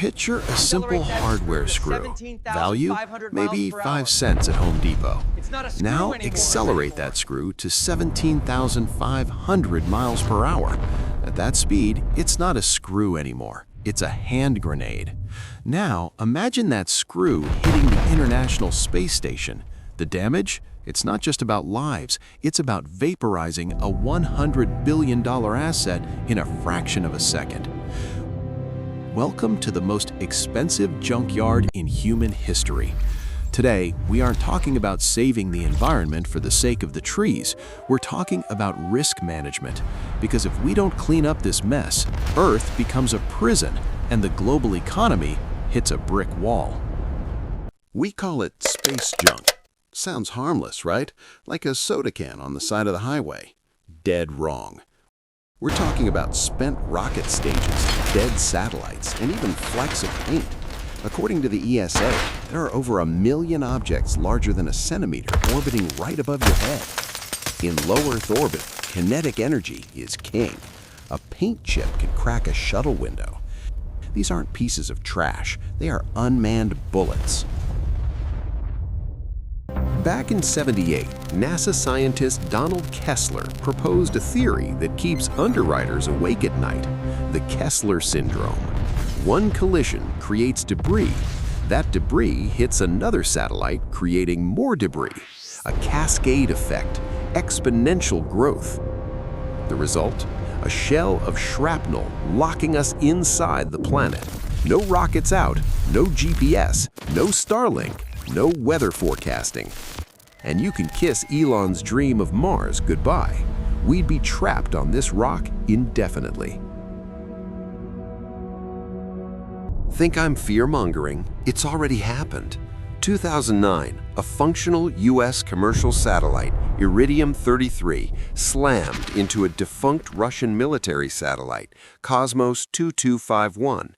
Picture a simple hardware screw. Value, maybe 5 cents at Home Depot. Now accelerate that screw to 17,500 miles per hour. At that speed, it's not a screw anymore. It's a hand grenade. Now, imagine that screw hitting the International Space Station. The damage? It's not just about lives. It's about vaporizing a $100 billion asset in a fraction of a second. Welcome to the most expensive junkyard in human history. Today, we aren't talking about saving the environment for the sake of the trees. We're talking about risk management. Because if we don't clean up this mess, Earth becomes a prison and the global economy hits a brick wall. We call it space junk. Sounds harmless, right? Like a soda can on the side of the highway. Dead wrong. We're talking about spent rocket stages, dead satellites, and even flecks of paint. According to the ESA, there are over 1 million objects larger than a centimeter orbiting right above your head. In low Earth orbit, kinetic energy is king. A paint chip can crack a shuttle window. These aren't pieces of trash, they are unmanned bullets. Back in '78, NASA scientist Donald Kessler proposed a theory that keeps underwriters awake at night, the Kessler Syndrome. One collision creates debris. That debris hits another satellite, creating more debris. A cascade effect, exponential growth. The result? A shell of shrapnel locking us inside the planet. No rockets out, no GPS, no Starlink, no weather forecasting. And you can kiss Elon's dream of Mars goodbye. We'd be trapped on this rock indefinitely. Think I'm fear-mongering? It's already happened. 2009, a functional U.S. commercial satellite, Iridium 33, slammed into a defunct Russian military satellite, Cosmos 2251.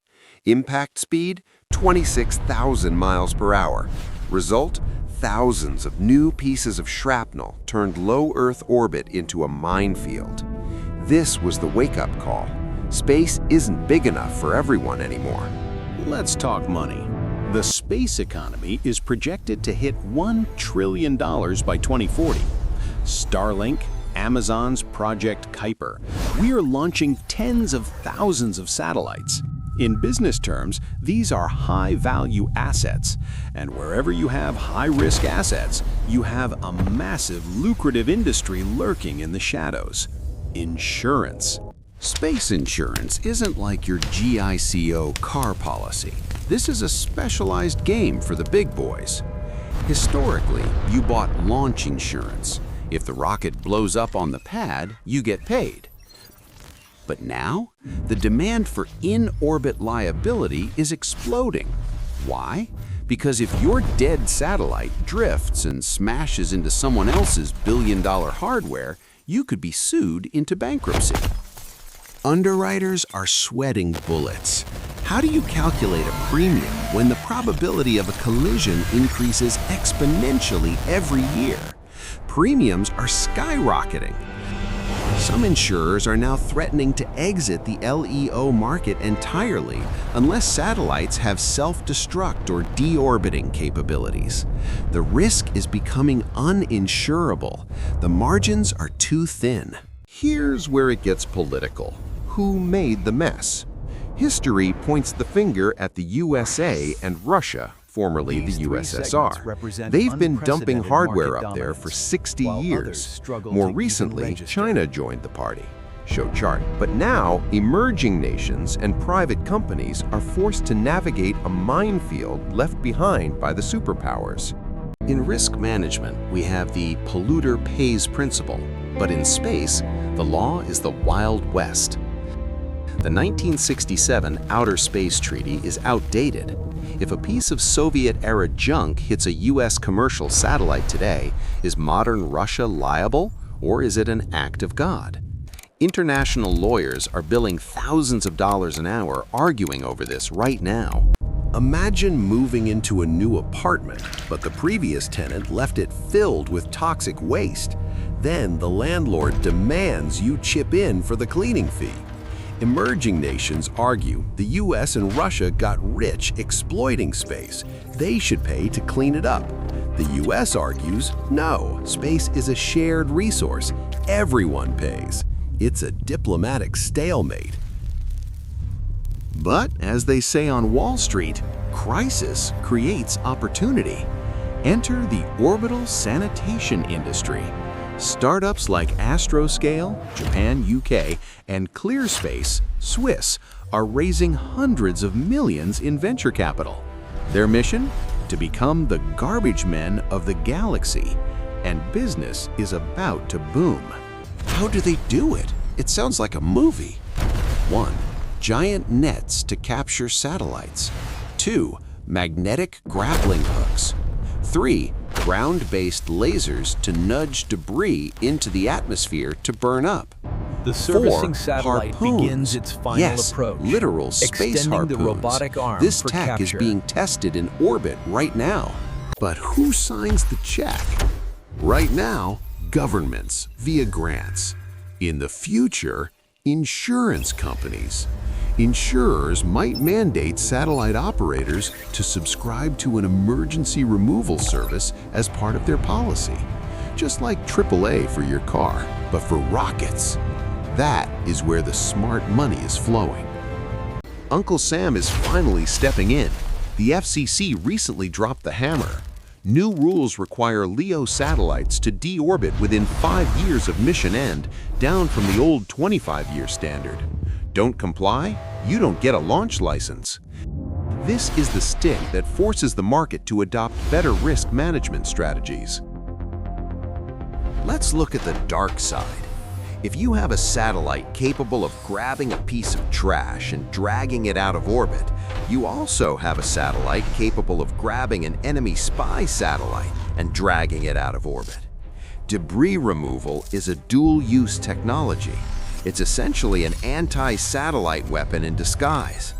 Impact speed, 26,000 miles per hour. Result? Thousands of new pieces of shrapnel turned low Earth orbit into a minefield. This was the wake-up call. Space isn't big enough for everyone anymore. Let's talk money. The space economy is projected to hit $1 trillion by 2040. Starlink, Amazon's Project Kuiper. We are launching tens of thousands of satellites. In business terms, these are high-value assets. And wherever you have high-risk assets, you have a massive, lucrative industry lurking in the shadows. Insurance. Space insurance isn't like your GICO car policy. This is a specialized game for the big boys. Historically, you bought launch insurance. If the rocket blows up on the pad, you get paid. But now, the demand for in-orbit liability is exploding. Why? Because if your dead satellite drifts and smashes into someone else's billion-dollar hardware, you could be sued into bankruptcy. Underwriters are sweating bullets. How do you calculate a premium when the probability of a collision increases exponentially every year? Premiums are skyrocketing. Some insurers are now threatening to exit the LEO market entirely unless satellites have self-destruct or deorbiting capabilities. The risk is becoming uninsurable. The margins are too thin. Here's where it gets political. Who made the mess? History points the finger at the USA and Russia, formerly the USSR. They've been dumping hardware up there for 60 years. More recently, China joined the party. Show chart. But now, emerging nations and private companies are forced to navigate a minefield left behind by the superpowers. In risk management, we have the polluter pays principle. But in space, the law is the Wild West. The 1967 Outer Space Treaty is outdated. If a piece of Soviet-era junk hits a U.S. commercial satellite today, is modern Russia liable, or is it an act of God? International lawyers are billing thousands of dollars an hour arguing over this right now. Imagine moving into a new apartment, but the previous tenant left it filled with toxic waste. Then the landlord demands you chip in for the cleaning fee. Emerging nations argue the US and Russia got rich exploiting space. They should pay to clean it up. The US argues, no, space is a shared resource. Everyone pays. It's a diplomatic stalemate. But as they say on Wall Street, crisis creates opportunity. Enter the orbital sanitation industry. Startups like Astroscale, Japan, UK, and ClearSpace, Swiss, are raising hundreds of millions in venture capital. Their mission? To become the garbage men of the galaxy. And business is about to boom. How do they do it? It sounds like a movie. 1. Giant nets to capture satellites. 2. Magnetic grappling hooks. 3. Ground-based lasers to nudge debris into the atmosphere to burn up. The servicing 4. satellite Harpoons. begins its final Yes, approach, literal space extending harpoons. the robotic arm This for tech capture. is being tested in orbit right now. But who signs the check? Right now, governments via grants. In the future, insurance companies. Insurers might mandate satellite operators to subscribe to an emergency removal service as part of their policy. Just like AAA for your car, but for rockets. That is where the smart money is flowing. Uncle Sam is finally stepping in. The FCC recently dropped the hammer. New rules require LEO satellites to deorbit within 5 years of mission end, down from the old 25-year standard. Don't comply? You don't get a launch license. This is the stick that forces the market to adopt better risk management strategies. Let's look at the dark side. If you have a satellite capable of grabbing a piece of trash and dragging it out of orbit, you also have a satellite capable of grabbing an enemy spy satellite and dragging it out of orbit. Debris removal is a dual-use technology. It's essentially an anti-satellite weapon in disguise.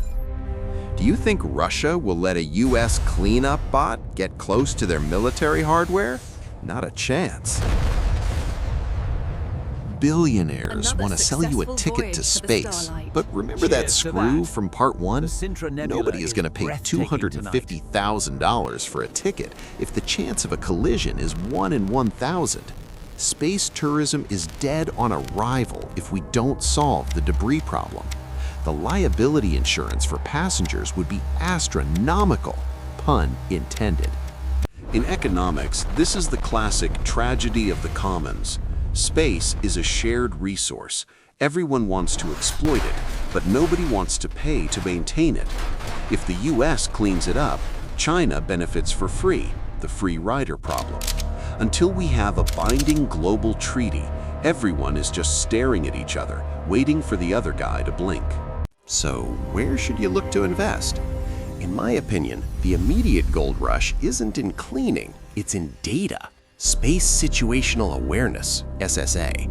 Do you think Russia will let a US cleanup bot get close to their military hardware? Not a chance. Billionaires want to sell you a ticket to space. But remember that screw from part 1? Nobody is going to pay $250,000 for a ticket if the chance of a collision is 1 in 1,000. Space tourism is dead on arrival if we don't solve the debris problem. The liability insurance for passengers would be astronomical, pun intended. In economics, this is the classic tragedy of the commons. Space is a shared resource. Everyone wants to exploit it, but nobody wants to pay to maintain it. If the US cleans it up, China benefits for free, the free rider problem. Until we have a binding global treaty, everyone is just staring at each other, waiting for the other guy to blink. So, where should you look to invest? In my opinion, the immediate gold rush isn't in cleaning, it's in data. Space Situational Awareness, SSA.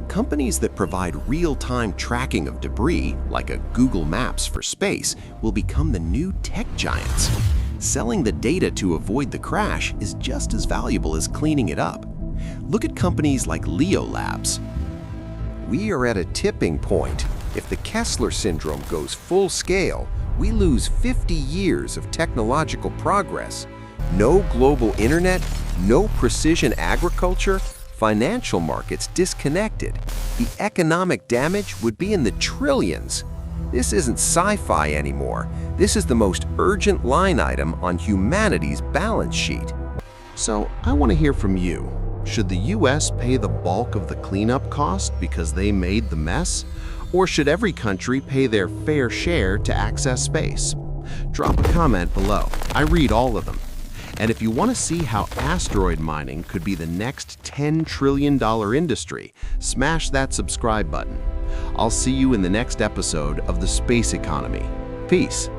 Companies that provide real-time tracking of debris, like a Google Maps for space, will become the new tech giants. Selling the data to avoid the crash is just as valuable as cleaning it up. Look at companies like Leo Labs. We are at a tipping point. If the Kessler Syndrome goes full scale, we lose 50 years of technological progress. No global internet, no precision agriculture, financial markets disconnected. The economic damage would be in the trillions. This isn't sci-fi anymore. This is the most urgent line item on humanity's balance sheet. So I want to hear from you. Should the US pay the bulk of the cleanup cost because they made the mess? Or should every country pay their fair share to access space? Drop a comment below. I read all of them. And if you want to see how asteroid mining could be the next $10 trillion industry, smash that subscribe button. I'll see you in the next episode of The Space Economy. Peace.